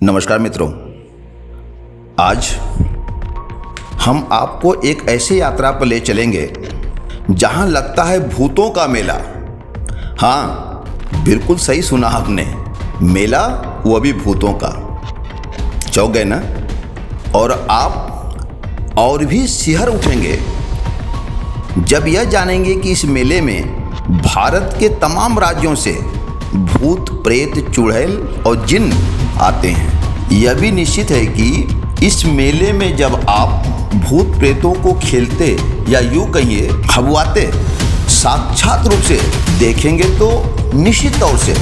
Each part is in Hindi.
नमस्कार मित्रों, आज हम आपको एक ऐसी यात्रा पर ले चलेंगे जहां लगता है भूतों का मेला। हाँ, बिल्कुल सही सुना आपने, मेला वो भी भूतों का। चौंक गए ना? और आप और भी सिहर उठेंगे जब यह जानेंगे कि इस मेले में भारत के तमाम राज्यों से भूत, प्रेत, चुड़ैल और जिन्न आते हैं। यह भी निश्चित है कि इस मेले में जब आप भूत प्रेतों को खेलते या यूँ कहिए हबुआते साक्षात रूप से देखेंगे तो निश्चित तौर से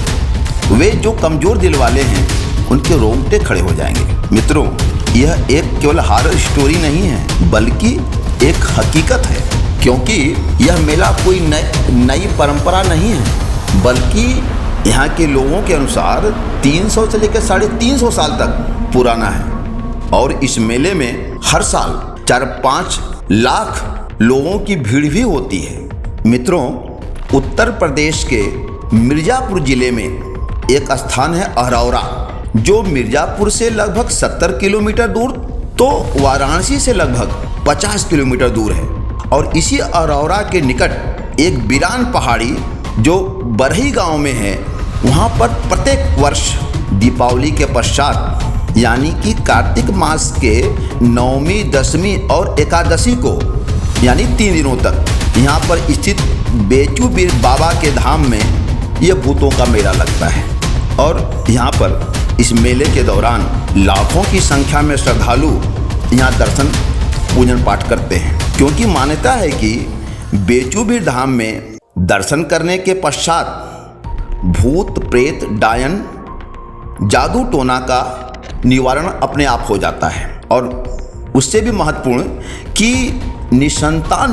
वे जो कमज़ोर दिल वाले हैं उनके रोंगटे खड़े हो जाएंगे। मित्रों, यह एक केवल हॉरर स्टोरी नहीं है बल्कि एक हकीकत है, क्योंकि यह मेला कोई नई परंपरा नहीं है बल्कि यहाँ के लोगों के अनुसार 300 से लेकर 350 साल तक पुराना है। और इस मेले में हर साल 4-5 लाख लोगों की भीड़ भी होती है। मित्रों, उत्तर प्रदेश के मिर्ज़ापुर जिले में एक स्थान है अहरौरा, जो मिर्ज़ापुर से लगभग 70 किलोमीटर दूर तो वाराणसी से लगभग 50 किलोमीटर दूर है। और इसी अहरौरा के निकट एक वीरान पहाड़ी जो बरही गांव में है, वहाँ पर प्रत्येक वर्ष दीपावली के पश्चात यानी कि कार्तिक मास के 9वीं, 10वीं और एकादशी को यानी 3 दिनों तक यहाँ पर स्थित बेचूबीर बाबा के धाम में यह भूतों का मेला लगता है। और यहाँ पर इस मेले के दौरान लाखों की संख्या में श्रद्धालु यहाँ दर्शन पूजन पाठ करते हैं, क्योंकि मान्यता है कि बेचूबीर धाम में दर्शन करने के पश्चात भूत, प्रेत, डायन, जादू टोना का निवारण अपने आप हो जाता है। और उससे भी महत्वपूर्ण कि निसंतान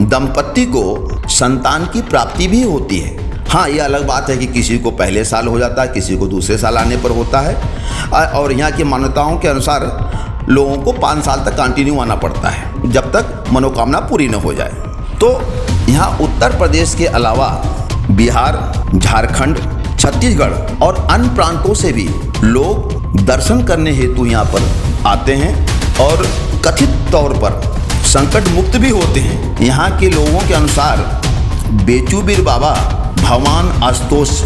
दंपत्ति को संतान की प्राप्ति भी होती है। हाँ, यह अलग बात है कि किसी को पहले साल हो जाता है, किसी को दूसरे साल आने पर होता है। और यहाँ की मान्यताओं के अनुसार लोगों को 5 साल तक कंटिन्यू आना पड़ता है जब तक मनोकामना पूरी न हो जाए। तो यहाँ उत्तर प्रदेश के अलावा बिहार, झारखंड, छत्तीसगढ़ और अन्य प्रांतों से भी लोग दर्शन करने हेतु यहाँ पर आते हैं और कथित तौर पर संकट मुक्त भी होते हैं। यहाँ के लोगों के अनुसार बेचूबीर बाबा भगवान आशुतोष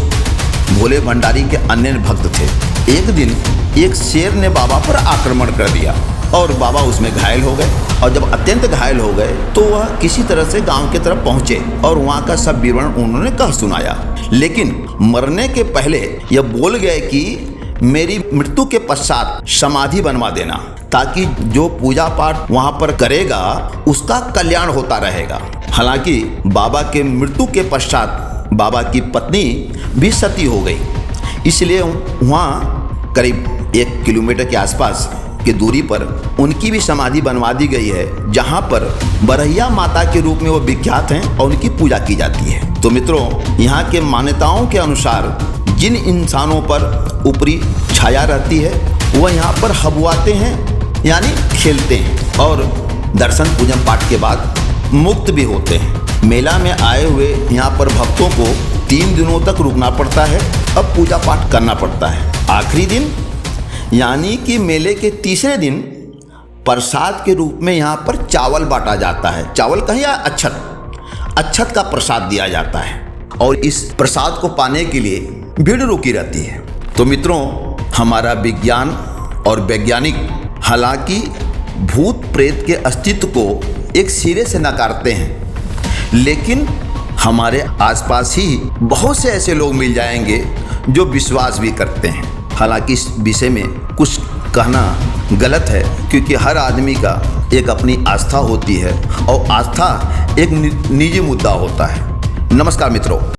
भोले भंडारी के अन्य भक्त थे। एक दिन एक शेर ने बाबा पर आक्रमण कर दिया और बाबा उसमें घायल हो गए। और जब अत्यंत घायल हो गए तो वह किसी तरह से गांव की तरफ पहुंचे और वहां का सब विवरण उन्होंने कह सुनाया। लेकिन मरने के पहले यह बोल गए कि मेरी मृत्यु के पश्चात समाधि बनवा देना, ताकि जो पूजा पाठ वहां पर करेगा उसका कल्याण होता रहेगा। हालांकि बाबा के मृत्यु के पश्चात बाबा की पत्नी भी सती हो गई, इसलिए वहाँ करीब 1 किलोमीटर के आसपास की दूरी पर उनकी भी समाधि बनवा दी गई है, जहाँ पर बरहिया माता के रूप में वो विख्यात हैं और उनकी पूजा की जाती है। तो मित्रों, यहाँ के मान्यताओं के अनुसार जिन इंसानों पर ऊपरी छाया रहती है वह यहाँ पर हबुआते हैं यानी खेलते हैं और दर्शन पूजन पाठ के बाद मुक्त भी होते हैं। मेला में आए हुए यहाँ पर भक्तों को 3 दिनों तक रुकना पड़ता है, अब पूजा पाठ करना पड़ता है। आखिरी दिन यानी कि मेले के तीसरे दिन प्रसाद के रूप में यहाँ पर चावल बांटा जाता है। चावल कहें या अक्षत का प्रसाद दिया जाता है और इस प्रसाद को पाने के लिए भीड़ रुकी रहती है। तो मित्रों, हमारा विज्ञान और वैज्ञानिक हालांकि भूत प्रेत के अस्तित्व को एक सिरे से नकारते हैं, लेकिन हमारे आसपास ही बहुत से ऐसे लोग मिल जाएंगे जो विश्वास भी करते हैं। हालांकि इस विषय में कुछ कहना गलत है, क्योंकि हर आदमी का एक अपनी आस्था होती है और आस्था एक निजी मुद्दा होता है। नमस्कार मित्रों।